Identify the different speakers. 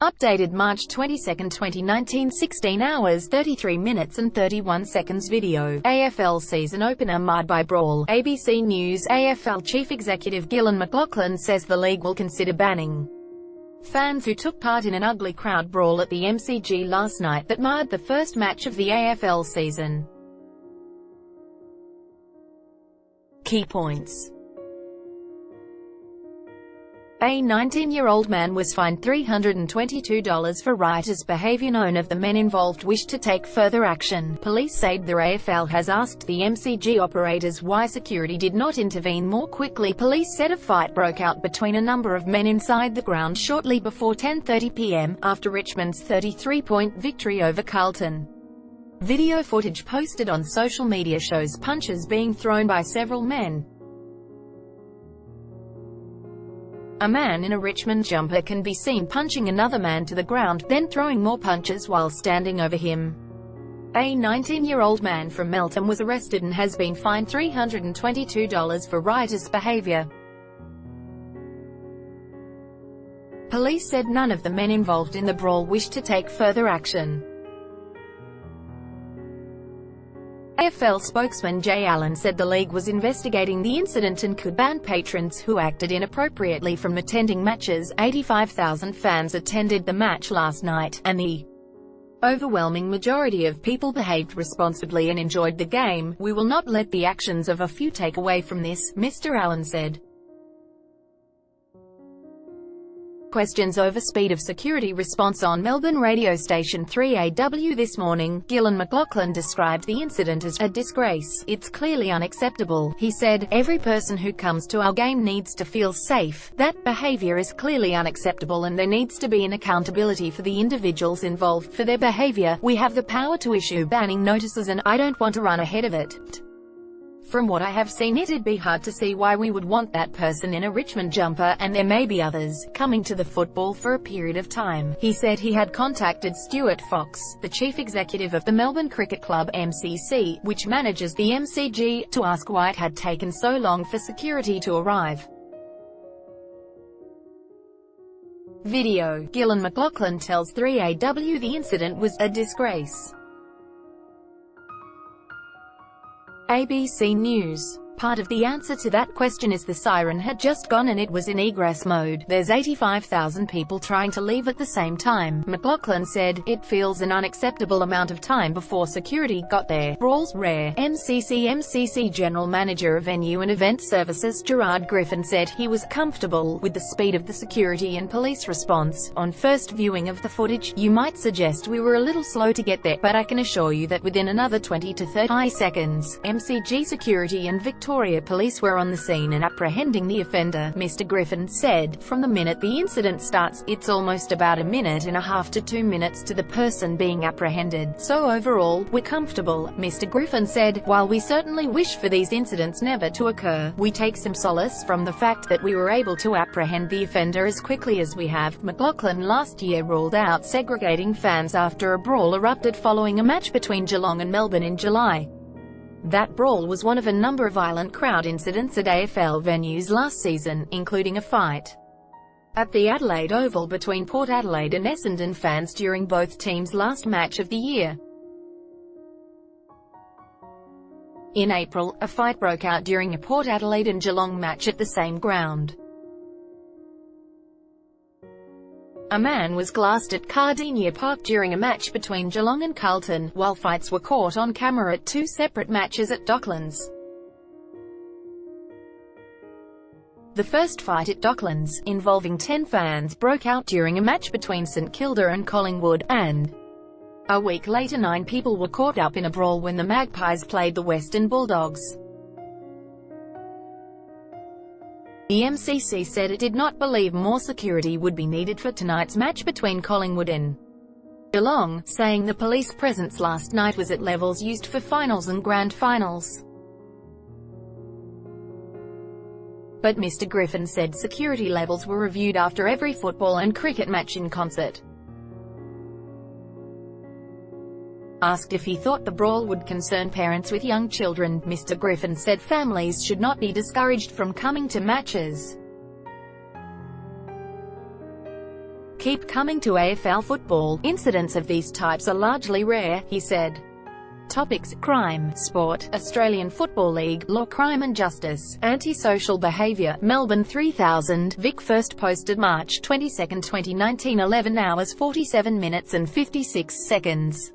Speaker 1: Updated March 22, 2019, 16 hours 33 minutes and 31 seconds video. AFL season opener marred by brawl. ABC News. AFL Chief Executive Gillon McLachlan says the league will consider banning fans who took part in an ugly crowd brawl at the MCG last night that marred the first match of the AFL season. Key points. A 19-year-old man was fined $322 for riotous behavior. None of the men involved wished to take further action. Police said the AFL has asked the MCG operators why security did not intervene more quickly. Police said a fight broke out between a number of men inside the ground shortly before 10:30 p.m., after Richmond's 33-point victory over Carlton. Video footage posted on social media shows punches being thrown by several men. A man in a Richmond jumper can be seen punching another man to the ground, then throwing more punches while standing over him. A 19-year-old man from Melton was arrested and has been fined $322 for riotous behavior. Police said none of the men involved in the brawl wished to take further action. AFL spokesman Jay Allen said the league was investigating the incident and could ban patrons who acted inappropriately from attending matches. 85,000 fans attended the match last night, and the overwhelming majority of people behaved responsibly and enjoyed the game. We will not let the actions of a few take away from this, Mr. Allen said. Questions over speed of security response on Melbourne radio station 3AW this morning. Gillon McLachlan described the incident as a disgrace. It's clearly unacceptable, he said. Every person who comes to our game needs to feel safe. That behaviour is clearly unacceptable and there needs to be an accountability for the individuals involved for their behaviour. We have the power to issue banning notices and I don't want to run ahead of it. From what I have seen, it'd be hard to see why we would want that person in a Richmond jumper, and there may be others, coming to the football for a period of time. He said he had contacted Stuart Fox, the chief executive of the Melbourne Cricket Club (MCC), which manages the MCG, to ask why it had taken so long for security to arrive. Video. Gillon McLachlan tells 3AW the incident was a disgrace. ABC News. Part of the answer to that question is the siren had just gone and it was in egress mode. There's 85,000 people trying to leave at the same time. McLachlan said, it feels an unacceptable amount of time before security got there. Brawls rare. MCC General Manager of Venue and Event Services Gerard Griffin said he was comfortable with the speed of the security and police response. On first viewing of the footage, you might suggest we were a little slow to get there, but I can assure you that within another 20 to 30 seconds, MCG security and Victoria Police were on the scene and apprehending the offender, Mr. Griffin said. From the minute the incident starts, it's almost about a minute and a half to 2 minutes to the person being apprehended. So overall, we're comfortable, Mr. Griffin said. While we certainly wish for these incidents never to occur, we take some solace from the fact that we were able to apprehend the offender as quickly as we have. McLachlan last year ruled out segregating fans after a brawl erupted following a match between Geelong and Melbourne in July. That brawl was one of a number of violent crowd incidents at AFL venues last season, including a fight at the Adelaide Oval between Port Adelaide and Essendon fans during both teams' last match of the year. In April, a fight broke out during a Port Adelaide and Geelong match at the same ground. A man was glassed at Cardinia Park during a match between Geelong and Carlton, while fights were caught on camera at two separate matches at Docklands. The first fight at Docklands, involving 10 fans, broke out during a match between St Kilda and Collingwood, and a week later 9 people were caught up in a brawl when the Magpies played the Western Bulldogs. The MCC said it did not believe more security would be needed for tonight's match between Collingwood and Geelong, saying the police presence last night was at levels used for finals and grand finals. But Mr. Griffin said security levels were reviewed after every football and cricket match in concert. Asked if he thought the brawl would concern parents with young children, Mr. Griffin said families should not be discouraged from coming to matches. keep coming to AFL football. Incidents of these types are largely rare, he said. Topics: crime, sport, Australian Football League, law, crime and justice, antisocial behaviour. Melbourne 3000, Vic. First posted March 22, 2019, 11 hours 47 minutes and 56 seconds.